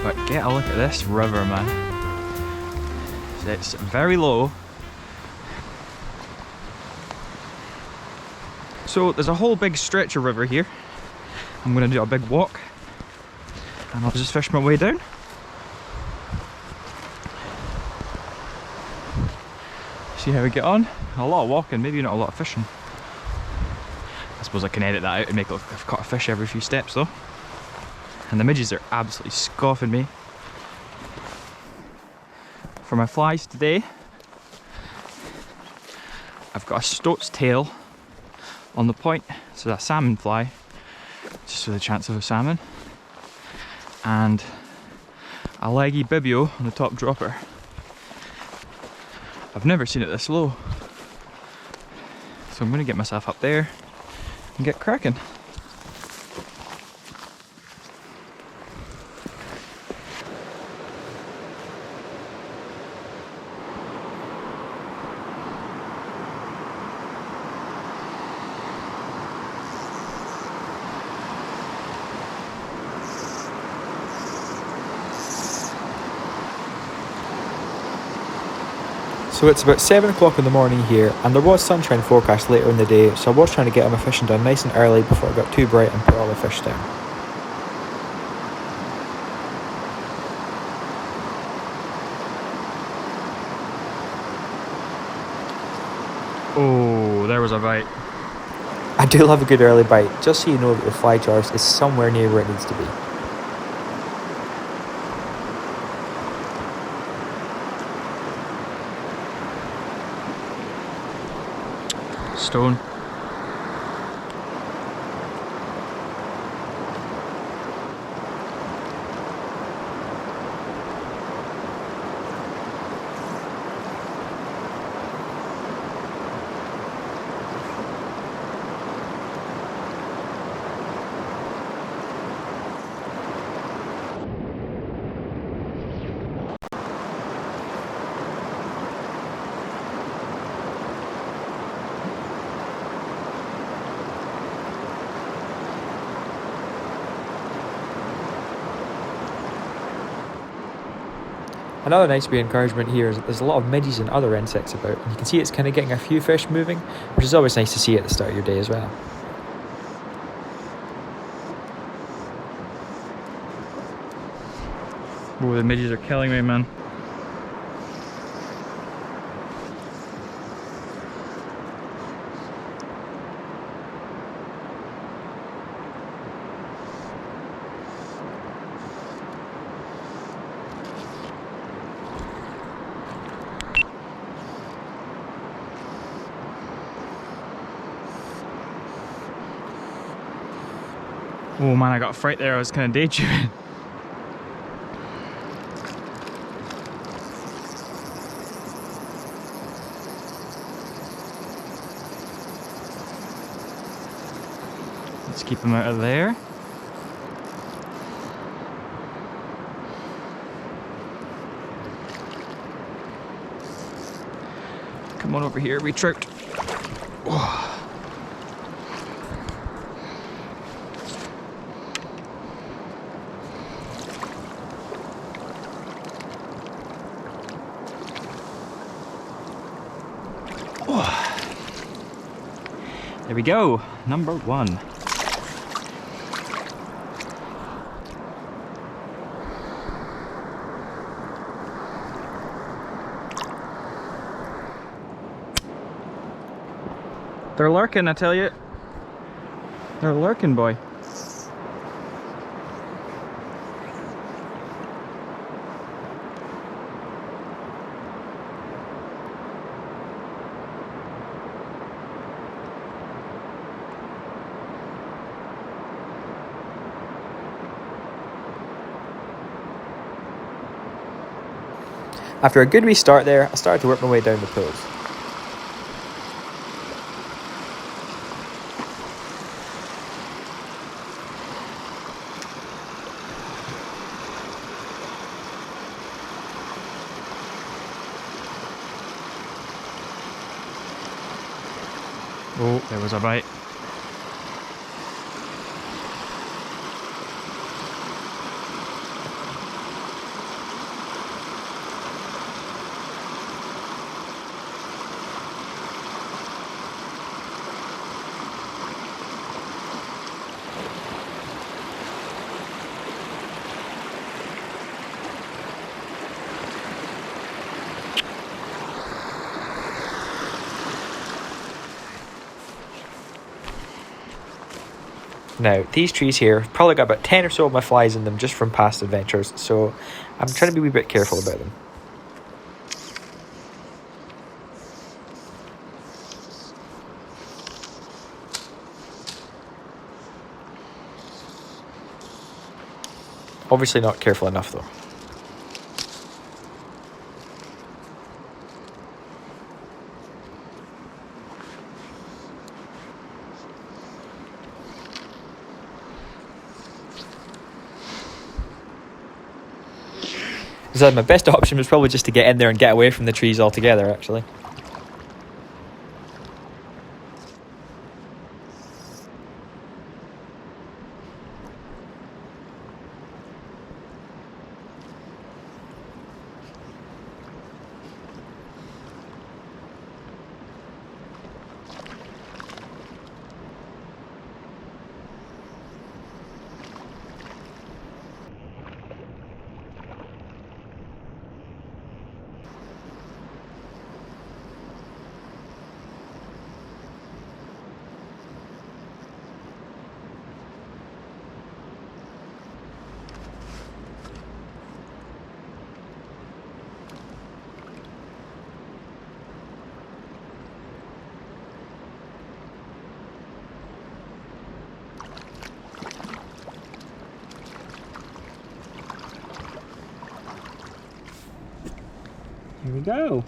But get a look at this river, man. It's very low. So there's a whole big stretch of river here. I'm gonna do a big walk and I'll just fish my way down. See how we get on. A lot of walking, maybe not a lot of fishing. I suppose I can edit that out and make it look like I've caught a fish every few steps though. And the midges are absolutely scoffing me. For my flies today, I've got a stoat's tail on the point, so a salmon fly, just with a chance of a salmon, and a leggy bibio on the top dropper. I've never seen it this low, so I'm going to get myself up there and get cracking. So it's about 7 o'clock in the morning here, and there was sunshine forecast later in the day, so I was trying to get my fishing done nice and early before it got too bright and put all the fish down. Oh, there was a bite. I do love a good early bite, just so you know that your fly choice is somewhere near where it needs to be. Stone. Another nice wee encouragement here is that there's a lot of midges and other insects about, and you can see it's kind of getting a few fish moving, which is always nice to see at the start of your day as well. Oh, the midges are killing me, man. Oh man, I got a fright there. I was kind of daydreaming. Let's keep him out of there. Come on over here, wee trout. Oh. There we go, number one. They're lurking, I tell you. They're lurking, boy. After a good wee start there, I started to work my way down the pools. Oh, there was a bite. Now, these trees here have probably got about 10 or so of my flies in them just from past adventures, so I'm trying to be a wee bit careful about them. Obviously not careful enough though. So my best option was probably just to get in there and get away from the trees altogether, actually. Here we go.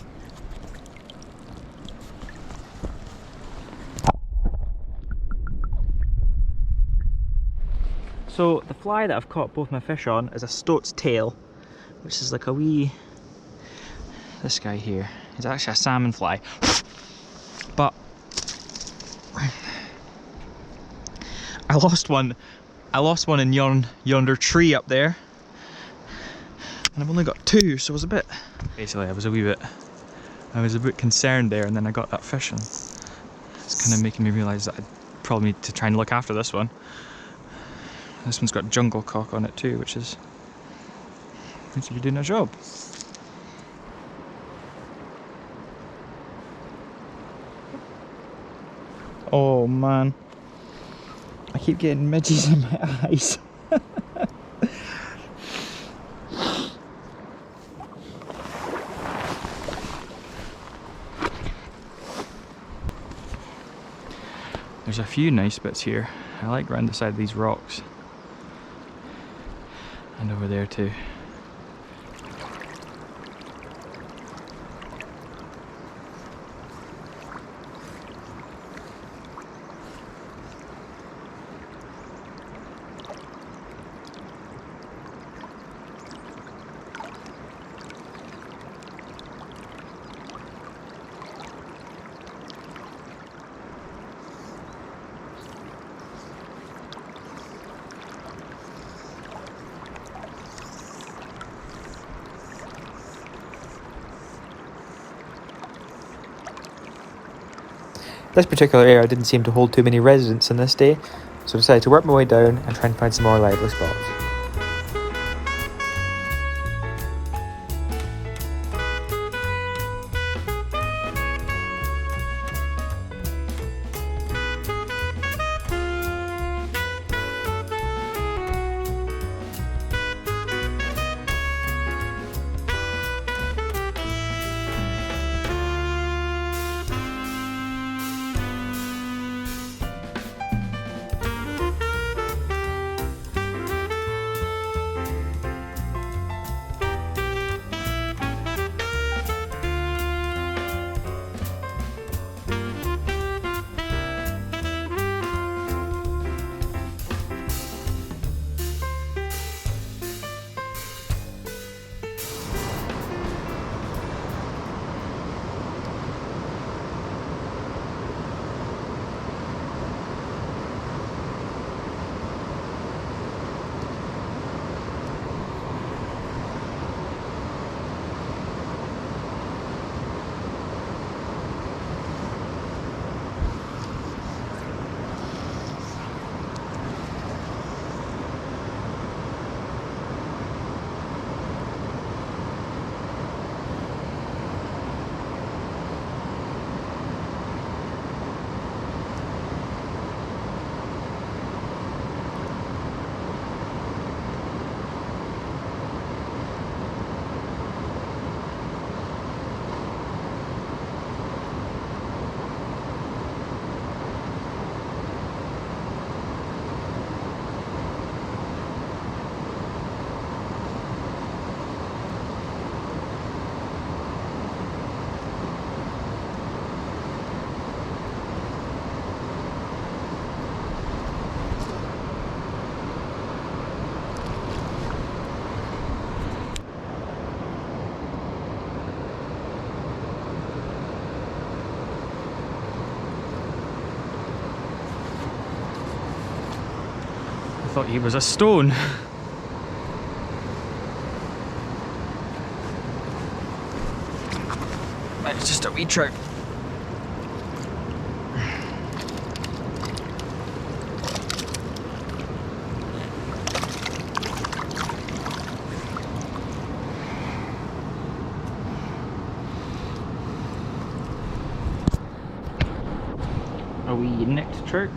So the fly that I've caught both my fish on is a stoat's tail, which is like a wee, this guy here is actually a salmon fly. But I lost one in yonder tree up there, and I've only got two, so it was a bit, basically I was a bit concerned there, and then I got that fish, and it's kind of making me realise that I probably need to try and look after this one. This one's got jungle cock on it too, which is, seems to be doing a job. Oh man, I keep getting midges in my eyes. There's a few nice bits here. I like round the side of these rocks. And over there too. This particular area didn't seem to hold too many residents in this day, so I decided to work my way down and try and find some more lively spots. thought he was a stone. It's just a wee trout. A wee nicked trout.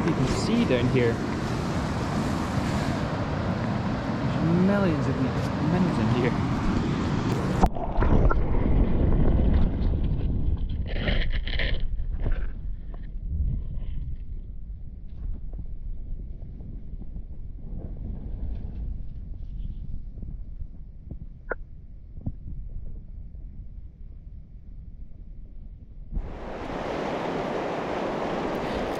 You can see down here. There's millions of minnows in here.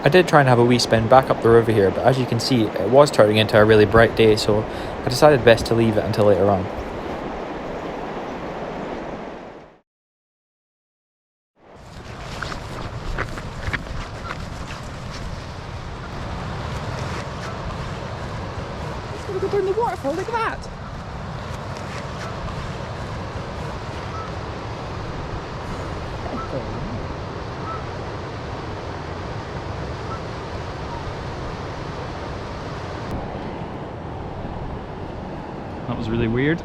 I did try and have a wee spin back up the river here, but as you can see, it was turning into a really bright day, so I decided best to leave it until later on. It's gonna go down the waterfall like that. That was really weird.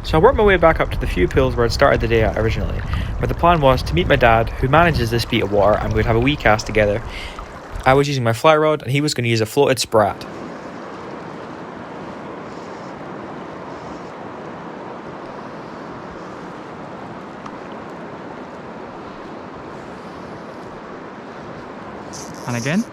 So I worked my way back up to the few pools where I'd started the day at originally, where the plan was to meet my dad, who manages this beat of water, and we'd have a wee cast together. I was using my fly rod, and he was going to use a floated sprat. And again.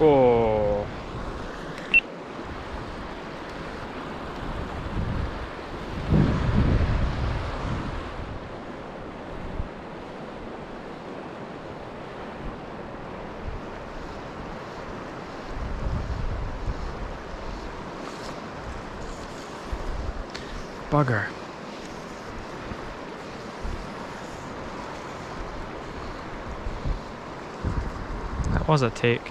Oh. Bugger. That was a take.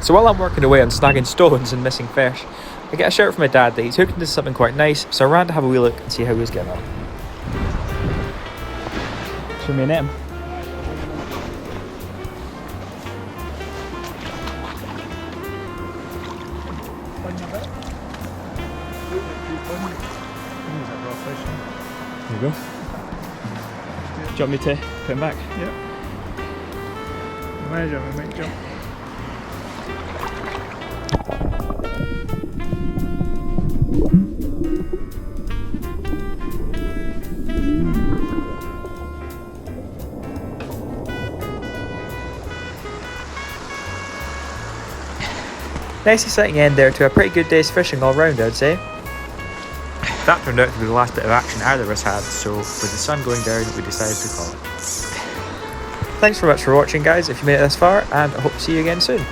So while I'm working away on snagging stones and missing fish, I get a shout from my dad that he's hooked into something quite nice, so I ran to have a wee look and see how he was getting on. Show me a name. There you go. Do you want me to put him back? Yep. Imagine we might jump. Nice exciting end there to a pretty good day's fishing all round, I'd say. That turned out to be the last bit of action either of us had, so with the sun going down, we decided to call it. Thanks very much for watching, guys, if you made it this far, and I hope to see you again soon.